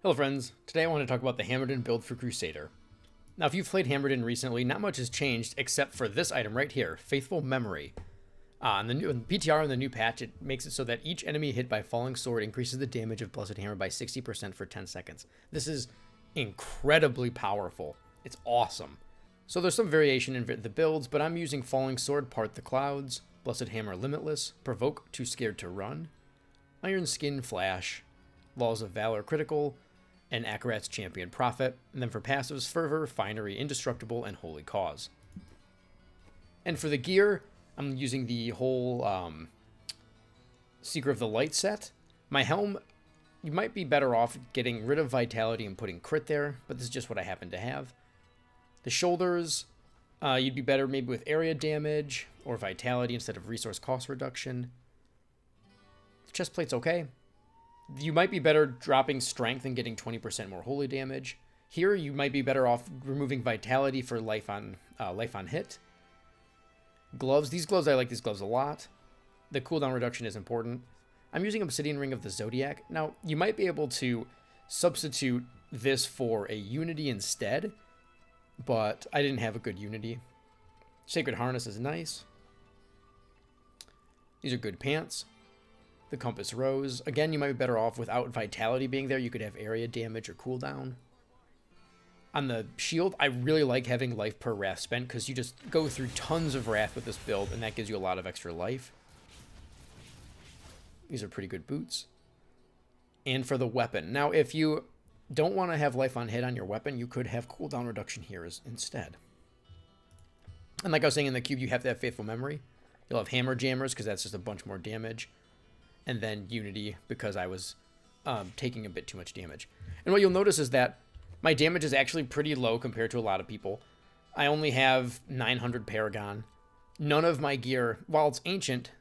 Hello friends, today I want to talk about the Hammerdin build for Crusader. Now if you've played Hammerdin recently, not much has changed except for this item right here, Faithful Memory. On the new PTR in the new patch, it makes it so that each enemy hit by falling sword increases the damage of Blessed Hammer by 60% for 10 seconds. This is incredibly powerful. It's awesome. So there's some variation in the builds, but I'm using Falling Sword Part the Clouds, Blessed Hammer Limitless, Provoke Too Scared to Run, Iron Skin Flash, Laws of Valor Critical, and Akarat's Champion Prophet, and then for passives, Fervor, Finery, Indestructible, and Holy Cause. And for the gear, I'm using the whole Seeker of the Light set. My helm, you might be better off getting rid of Vitality and putting Crit there, but this is just what I happen to have. The shoulders, you'd be better maybe with area damage or Vitality instead of resource cost reduction. The chest plate's okay. You might be better dropping strength and getting 20% more holy damage. Here, you might be better off removing vitality for life on hit. Gloves. These gloves, I like these gloves a lot. The cooldown reduction is important. I'm using Obsidian Ring of the Zodiac. Now, you might be able to substitute this for a Unity instead, but I didn't have a good Unity. Sacred Harness is nice. These are good pants. The Compass Rose. Again, you might be better off without Vitality being there. You could have area damage or cooldown. On the shield, I really like having life per wrath spent because you just go through tons of wrath with this build, and that gives you a lot of extra life. These are pretty good boots. And for the weapon. Now, if you don't want to have life on hit on your weapon, you could have cooldown reduction here instead. And like I was saying in the cube, you have to have Faithful Memory. You'll have Hammer Jammers because that's just a bunch more damage. And then Unity because I was taking a bit too much damage. And what you'll notice is that my damage is actually pretty low compared to a lot of people. I only have 900 Paragon. None of my gear, while it's ancient,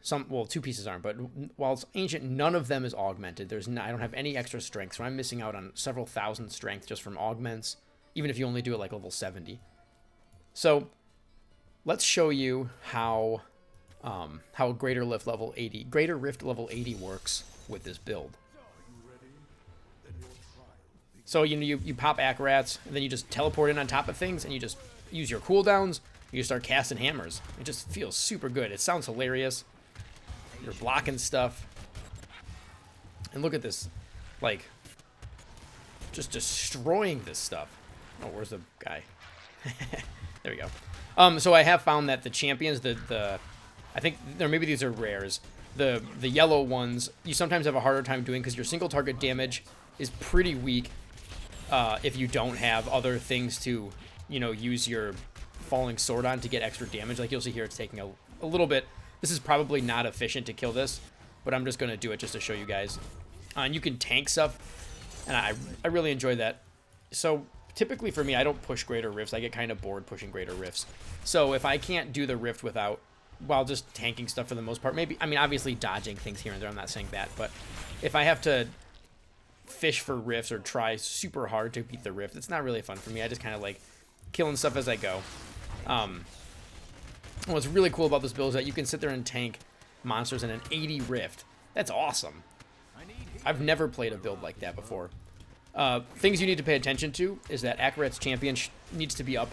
two pieces aren't, but while it's ancient, none of them is augmented. I don't have any extra strength, so I'm missing out on several thousand strength just from augments, even if you only do it like level 70. So let's show you how Greater Rift level 80 works with this build. So you pop Akarats, and then you just teleport in on top of things, and you just use your cooldowns. You start casting hammers. It just feels super good. It sounds hilarious. You're blocking stuff. And look at this. Like, just destroying this stuff. Oh, where's the guy? There we go. So I have found that the champions, I think, or maybe these are rares. The yellow ones, you sometimes have a harder time doing because your single target damage is pretty weak if you don't have other things to, use your falling sword on to get extra damage. Like you'll see here, it's taking a little bit. This is probably not efficient to kill this, but I'm just going to do it just to show you guys. And you can tank stuff, and I really enjoy that. So typically for me, I don't push Greater Rifts. I get kind of bored pushing Greater Rifts. So if I can't do the Rift while just tanking stuff for the most part, obviously dodging things here and there, I'm not saying that, but if I have to fish for rifts or try super hard to beat the rift, it's not really fun for me. I just kind of like killing stuff as I go. What's really cool about this build is that you can sit there and tank monsters in an 80 rift. That's awesome. I've never played a build like that before. Things you need to pay attention to is that Akarat's Champion needs to be up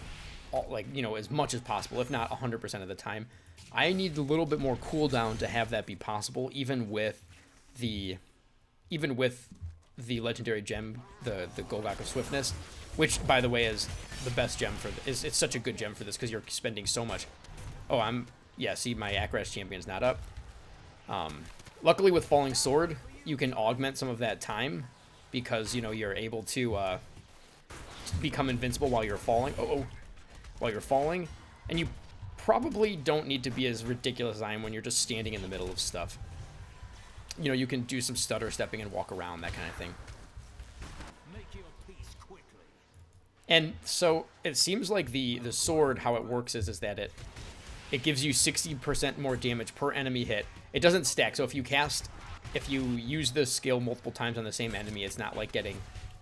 as much as possible, if not 100% of the time. I need a little bit more cooldown to have that be possible, even with the legendary gem, the Golgok of Swiftness, which by the way is the best gem for this. It's such a good gem for this because you're spending so much. Oh, see, my Akarat's Champion's not up. Luckily with Falling Sword, you can augment some of that time because you're able to become invincible while you're falling. While you're falling, and you probably don't need to be as ridiculous as I am when you're just standing in the middle of stuff. You can do some stutter stepping and walk around, that kind of thing. And so it seems like the sword, how it works is that it gives you 60% more damage per enemy hit. It doesn't stack, so if you use this skill multiple times on the same enemy, it's not like getting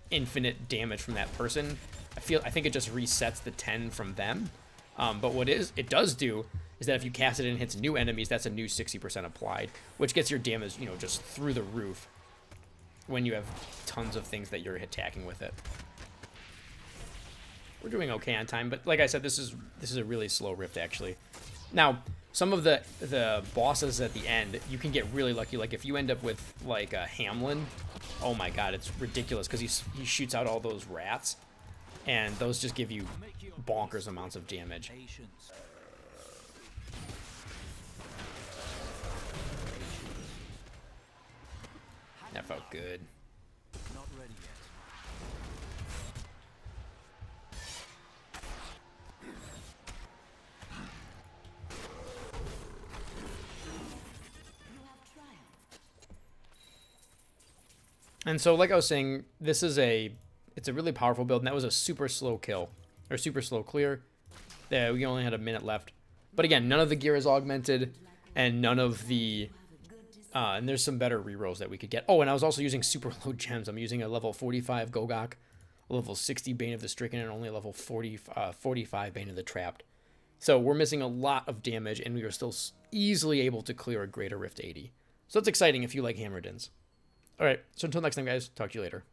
infinite damage from that person. I think it just resets the 10 from them. But what it does do is that if you cast it and hits new enemies, that's a new 60% applied, which gets your damage, just through the roof when you have tons of things that you're attacking with it. We're doing okay on time, but like I said, this is a really slow rift actually. Now, some of the bosses at the end, you can get really lucky. Like if you end up with like a Hammerdin, oh my god, it's ridiculous because he shoots out all those rats, and those just give you bonkers amounts of damage. That felt good. Not ready yet. And so, like I was saying, it's a really powerful build, and that was a super slow kill, or super slow clear. We only had a minute left. But again, none of the gear is augmented, and none of the... and there's some better rerolls that we could get. Oh, and I was also using super low gems. I'm using a level 45 Gogok, a level 60 Bane of the Stricken, and only a level 45 Bane of the Trapped. So we're missing a lot of damage, and we were still easily able to clear a Greater Rift 80. So that's exciting if you like Hammerdins. All right, so until next time, guys, talk to you later.